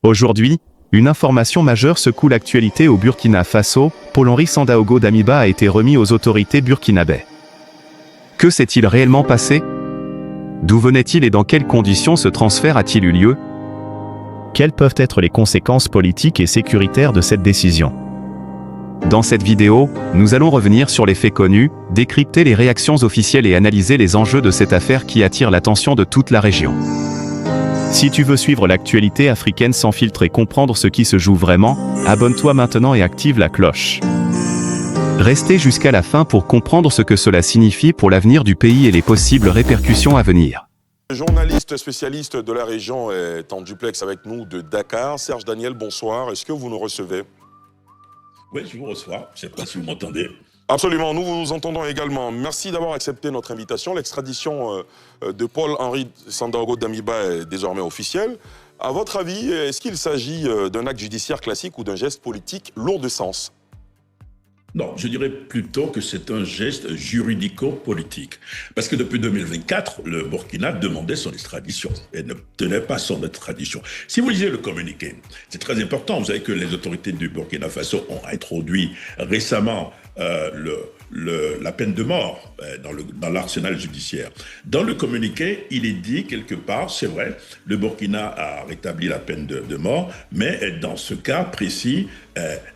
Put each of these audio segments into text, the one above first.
Aujourd'hui, une information majeure secoue l'actualité au Burkina Faso. Paul-Henri Sandaogo Damiba a été remis aux autorités burkinabè. Que s'est-il réellement passé? D'où venait-il et dans quelles conditions ce transfert a-t-il eu lieu? Quelles peuvent être les conséquences politiques et sécuritaires de cette décision? Dans cette vidéo, nous allons revenir sur les faits connus, décrypter les réactions officielles et analyser les enjeux de cette affaire qui attire l'attention de toute la région. Si tu veux suivre l'actualité africaine sans filtre et comprendre ce qui se joue vraiment, abonne-toi maintenant et active la cloche. Restez jusqu'à la fin pour comprendre ce que cela signifie pour l'avenir du pays et les possibles répercussions à venir. Le journaliste spécialiste de la région est en duplex avec nous de Dakar. Serge Daniel, bonsoir. Est-ce que vous nous recevez? Oui, je vous reçois. Je ne sais pas si vous m'entendez. Absolument, nous vous entendons également. Merci d'avoir accepté notre invitation. L'extradition de Paul-Henri Sandaogo Damiba est désormais officielle. À votre avis, est-ce qu'il s'agit d'un acte judiciaire classique ou d'un geste politique lourd de sens? Non, je dirais plutôt que c'est un geste juridico-politique. Parce que depuis 2024, le Burkina demandait son extradition et ne tenait pas son extradition. Si vous lisez le communiqué, c'est très important. Vous savez que les autorités du Burkina Faso ont introduit récemment la peine de mort dans l'arsenal judiciaire. Dans le communiqué, il est dit quelque part, c'est vrai, le Burkina a rétabli la peine de mort, mais dans ce cas précis,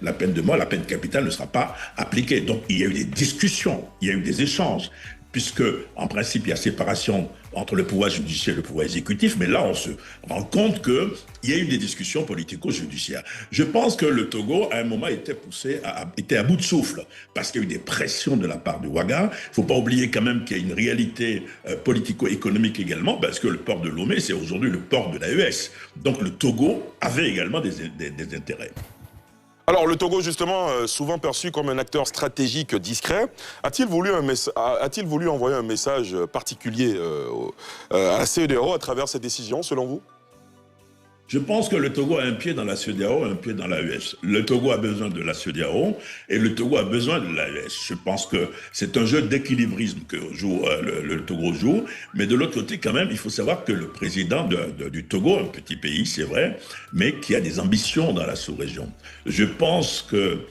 la peine de mort, la peine capitale ne sera pas appliquée. Donc il y a eu des discussions, il y a eu des échanges, puisque en principe il y a séparation entre le pouvoir judiciaire et le pouvoir exécutif, mais là on se rend compte qu'il y a eu des discussions politico-judiciaires. Je pense que le Togo à un moment était à bout de souffle, parce qu'il y a eu des pressions de la part du Ouaga. Il ne faut pas oublier quand même qu'il y a une réalité politico-économique également, parce que le port de Lomé c'est aujourd'hui le port de l'AES. Donc le Togo avait également des intérêts. Alors, le Togo, justement, souvent perçu comme un acteur stratégique discret, a-t-il voulu envoyer un message particulier à la CEDEAO à travers cette décision, selon vous? Je pense que le Togo a un pied dans la CEDEAO, un pied dans l'AES. Le Togo a besoin de la CEDEAO et le Togo a besoin de l'AES. Je pense que c'est un jeu d'équilibrisme que le Togo joue. Mais de l'autre côté, quand même, il faut savoir que le président du Togo, un petit pays, c'est vrai, mais qui a des ambitions dans la sous-région. Je pense que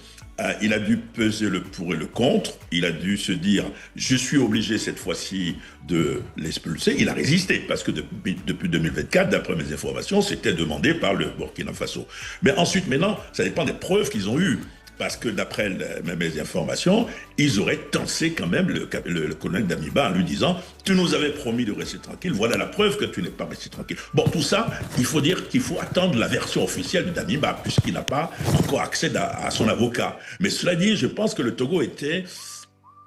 il a dû peser le pour et le contre. Il a dû se dire, je suis obligé cette fois-ci de l'expulser. Il a résisté parce que depuis 2024, d'après mes informations, c'était demandé par le Burkina Faso. Mais ensuite, maintenant, ça dépend des preuves qu'ils ont eues. Parce que d'après mes informations, ils auraient tensé quand même le colonel Damiba en lui disant « Tu nous avais promis de rester tranquille, voilà la preuve que tu n'es pas resté tranquille. » Bon, tout ça, il faut dire qu'il faut attendre la version officielle de Damiba, puisqu'il n'a pas encore accès à son avocat. Mais cela dit, je pense que le Togo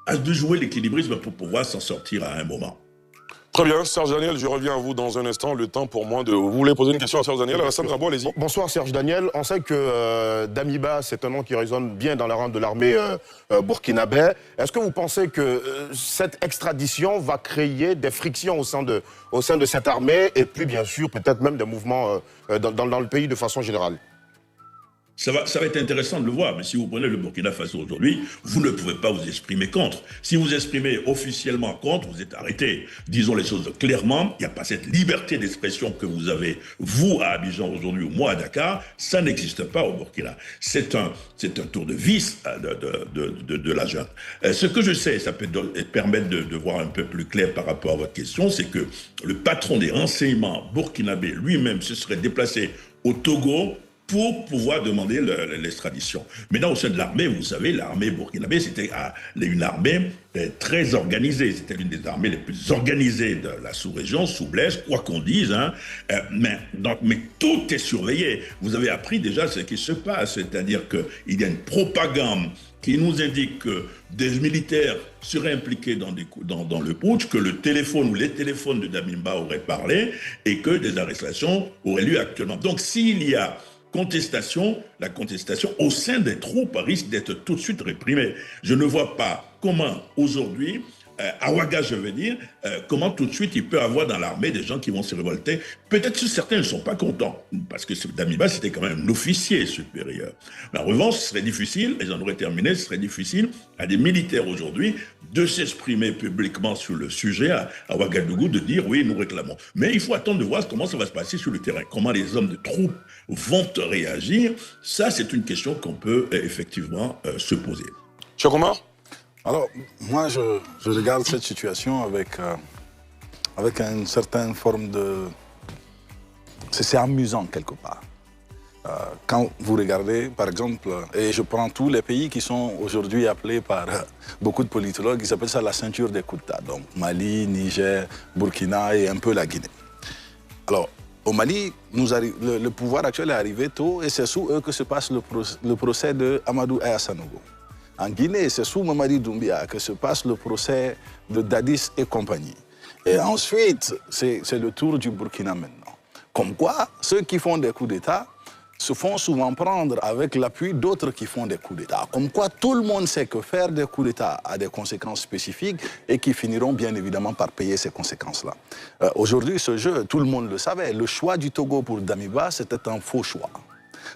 a dû jouer l'équilibrisme pour pouvoir s'en sortir à un moment. Très bien, Serge Daniel, je reviens à vous dans un instant. Le temps pour moi de... Vous voulez poser une question à Serge Daniel? Alassane Rabo, allez-y. Bonsoir Serge Daniel. On sait que Damiba, c'est un nom qui résonne bien dans la rang de l'armée burkinabè. Est-ce que vous pensez que cette extradition va créer des frictions au sein de cette armée et puis bien sûr peut-être même des mouvements dans le pays de façon générale? Ça va être intéressant de le voir, mais si vous prenez le Burkina Faso aujourd'hui, vous ne pouvez pas vous exprimer contre. Si vous exprimez officiellement contre, vous êtes arrêté. Disons les choses clairement, il n'y a pas cette liberté d'expression que vous avez, vous, à Abidjan aujourd'hui, ou moi à Dakar, ça n'existe pas au Burkina. C'est un tour de vis de la junte. Ce que je sais, ça peut permettre de voir un peu plus clair par rapport à votre question, c'est que le patron des renseignements burkinabé lui-même se serait déplacé au Togo pour pouvoir demander l'extradition. Maintenant, au sein de l'armée, vous savez, l'armée burkinabé, c'était une armée très organisée. C'était l'une des armées les plus organisées de la sous-région, sous Blaise, quoi qu'on dise. Hein. Mais tout est surveillé. Vous avez appris déjà ce qui se passe, c'est-à-dire qu'il y a une propagande qui nous indique que des militaires seraient impliqués dans le putsch, que le téléphone ou les téléphones de Damiba auraient parlé et que des arrestations auraient lieu actuellement. Donc, s'il y a contestation, la contestation au sein des troupes risque d'être tout de suite réprimée. Je ne vois pas comment aujourd'hui à Ouaga, je veux dire, comment tout de suite il peut avoir dans l'armée des gens qui vont se révolter. Peut-être que certains ne sont pas contents, parce que Damiba, c'était quand même un officier supérieur. Mais en revanche, ce serait difficile, et j'en aurais terminé, ce serait difficile à des militaires aujourd'hui de s'exprimer publiquement sur le sujet à Ouagadougou, de dire oui, nous réclamons. Mais il faut attendre de voir comment ça va se passer sur le terrain, comment les hommes de troupes vont réagir. Ça, c'est une question qu'on peut effectivement se poser. Cheikh Oumar? Alors, moi, je regarde cette situation avec une certaine forme de... C'est amusant quelque part. Quand vous regardez, par exemple, et je prends tous les pays qui sont aujourd'hui appelés par beaucoup de politologues, ils appellent ça la ceinture des coups d'État. Donc Mali, Niger, Burkina et un peu la Guinée. Alors, au Mali, le pouvoir actuel est arrivé tôt et c'est sous eux que se passe le procès de Amadou Ayassanogo. En Guinée, c'est sous Mamadi Doumbia que se passe le procès de Dadis et compagnie. Et ensuite, c'est le tour du Burkina maintenant. Comme quoi, ceux qui font des coups d'État se font souvent prendre avec l'appui d'autres qui font des coups d'État. Comme quoi, tout le monde sait que faire des coups d'État a des conséquences spécifiques et qui finiront bien évidemment par payer ces conséquences-là. Aujourd'hui, ce jeu, tout le monde le savait. Le choix du Togo pour Damiba, c'était un faux choix.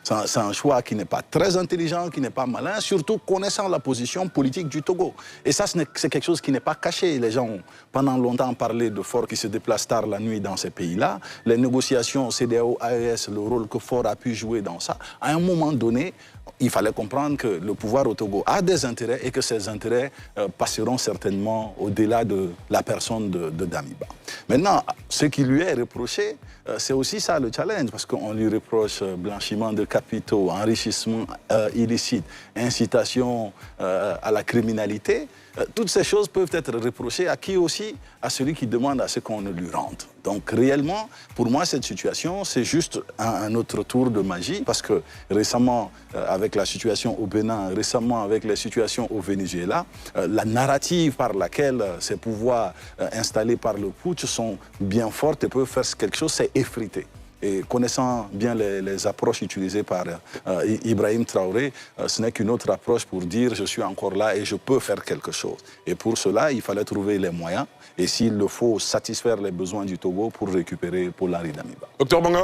C'est un choix qui n'est pas très intelligent, qui n'est pas malin, surtout connaissant la position politique du Togo. Et ça, c'est quelque chose qui n'est pas caché. Les gens ont pendant longtemps parlé de Faure qui se déplace tard la nuit dans ces pays-là. Les négociations CEDEAO-AES, le rôle que Faure a pu jouer dans ça, à un moment donné, il fallait comprendre que le pouvoir au Togo a des intérêts et que ces intérêts passeront certainement au-delà de la personne de Damiba. Maintenant, ce qui lui est reproché, c'est aussi ça le challenge, parce qu'on lui reproche blanchiment de capitaux, enrichissement illicite, incitation à la criminalité. Toutes ces choses peuvent être reprochées à qui aussi? À celui qui demande à ce qu'on le lui rende. Donc réellement, pour moi, cette situation, c'est juste un autre tour de magie, parce que récemment, avec la situation au Bénin, récemment avec les situations au Venezuela, la narrative par laquelle ces pouvoirs installés par le putsch sont bien fortes et peuvent faire quelque chose, c'est effriter. Et connaissant bien les approches utilisées par Ibrahim Traoré, ce n'est qu'une autre approche pour dire je suis encore là et je peux faire quelque chose. Et pour cela, il fallait trouver les moyens et s'il le faut, satisfaire les besoins du Togo pour récupérer Paul-Henri Damiba. Docteur Banga?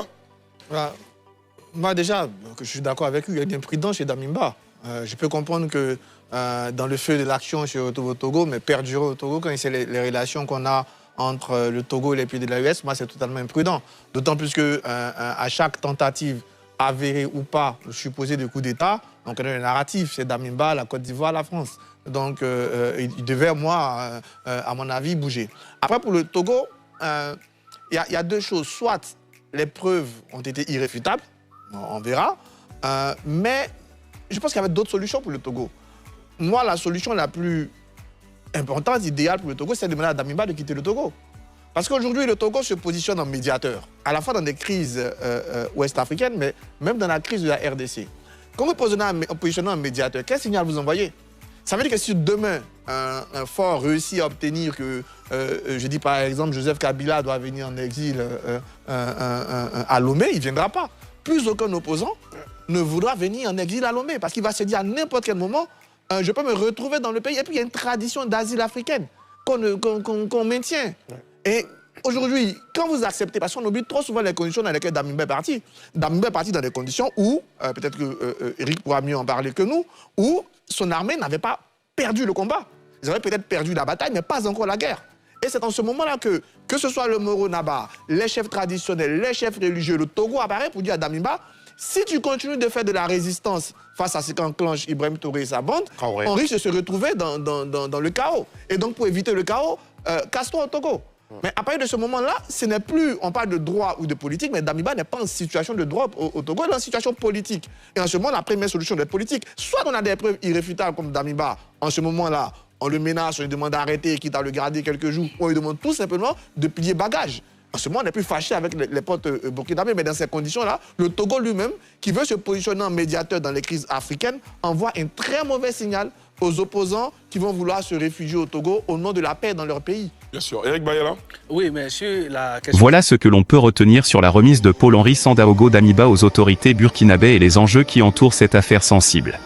Moi déjà, je suis d'accord avec lui, il y a une imprudence chez Damiba. Je peux comprendre que dans le feu de l'action au Togo, mais perdurer au Togo, quand c'est les relations qu'on a entre le Togo et les pays de l'AES, moi, c'est totalement imprudent. D'autant plus qu'à chaque tentative, avérée ou pas, supposée de coup d'État, on connaît le narratif, c'est Damiba, la Côte d'Ivoire, la France. Donc, il devait, moi, à mon avis, bouger. Après, pour le Togo, il y a deux choses. Soit les preuves ont été irréfutables, on verra, mais je pense qu'il y avait d'autres solutions pour le Togo. Moi, la solution la plus importante, idéale pour le Togo, c'est de demander à Damiba de quitter le Togo. Parce qu'aujourd'hui, le Togo se positionne en médiateur, à la fois dans des crises ouest-africaines, mais même dans la crise de la RDC. Quand vous positionnez en médiateur, quel signal vous envoyez? Ça veut dire que si demain, un fort réussit à obtenir que, je dis par exemple, Joseph Kabila doit venir en exil à Lomé, il ne viendra pas. Plus aucun opposant ne voudra venir en exil à Lomé, parce qu'il va se dire à n'importe quel moment, je peux me retrouver dans le pays. Et puis, il y a une tradition d'asile africaine qu'on maintient. Et aujourd'hui, quand vous acceptez, parce qu'on oublie trop souvent les conditions dans lesquelles Damiba est parti. Damiba est parti dans des conditions où, peut-être que Eric pourra mieux en parler que nous, où son armée n'avait pas perdu le combat. Ils avaient peut-être perdu la bataille, mais pas encore la guerre. Et c'est en ce moment-là que ce soit le Moro Naba, les chefs traditionnels, les chefs religieux, le Togo apparaît pour dire à Damiba, si tu continues de faire de la résistance face à ce qu'enclenche Ibrahim Touré et sa bande, on risque de se retrouver dans le chaos. Et donc, pour éviter le chaos, casse-toi au Togo. Mais à partir de ce moment-là, ce n'est plus, on parle de droit ou de politique, mais Damiba n'est pas en situation de droit au Togo, il est en situation politique. Et en ce moment, la première solution est politique. Soit on a des preuves irréfutables comme Damiba, en ce moment-là, on le menace, on lui demande d'arrêter, quitte à le garder quelques jours, on lui demande tout simplement de plier bagage. En ce moment, on n'est plus fâché avec les potes burkinabés, mais dans ces conditions-là, le Togo lui-même, qui veut se positionner en médiateur dans les crises africaines, envoie un très mauvais signal aux opposants qui vont vouloir se réfugier au Togo au nom de la paix dans leur pays. Bien sûr. Eric Bayala? Oui, mais sur la question... Voilà ce que l'on peut retenir sur la remise de Paul-Henri Sandaogo Damiba aux autorités burkinabées et les enjeux qui entourent cette affaire sensible.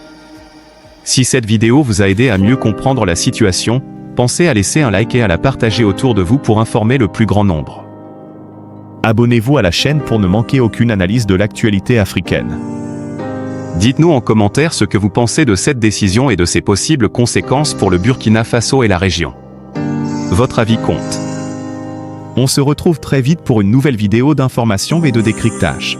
Si cette vidéo vous a aidé à mieux comprendre la situation, pensez à laisser un like et à la partager autour de vous pour informer le plus grand nombre. Abonnez-vous à la chaîne pour ne manquer aucune analyse de l'actualité africaine. Dites-nous en commentaire ce que vous pensez de cette décision et de ses possibles conséquences pour le Burkina Faso et la région. Votre avis compte. On se retrouve très vite pour une nouvelle vidéo d'information et de décryptage.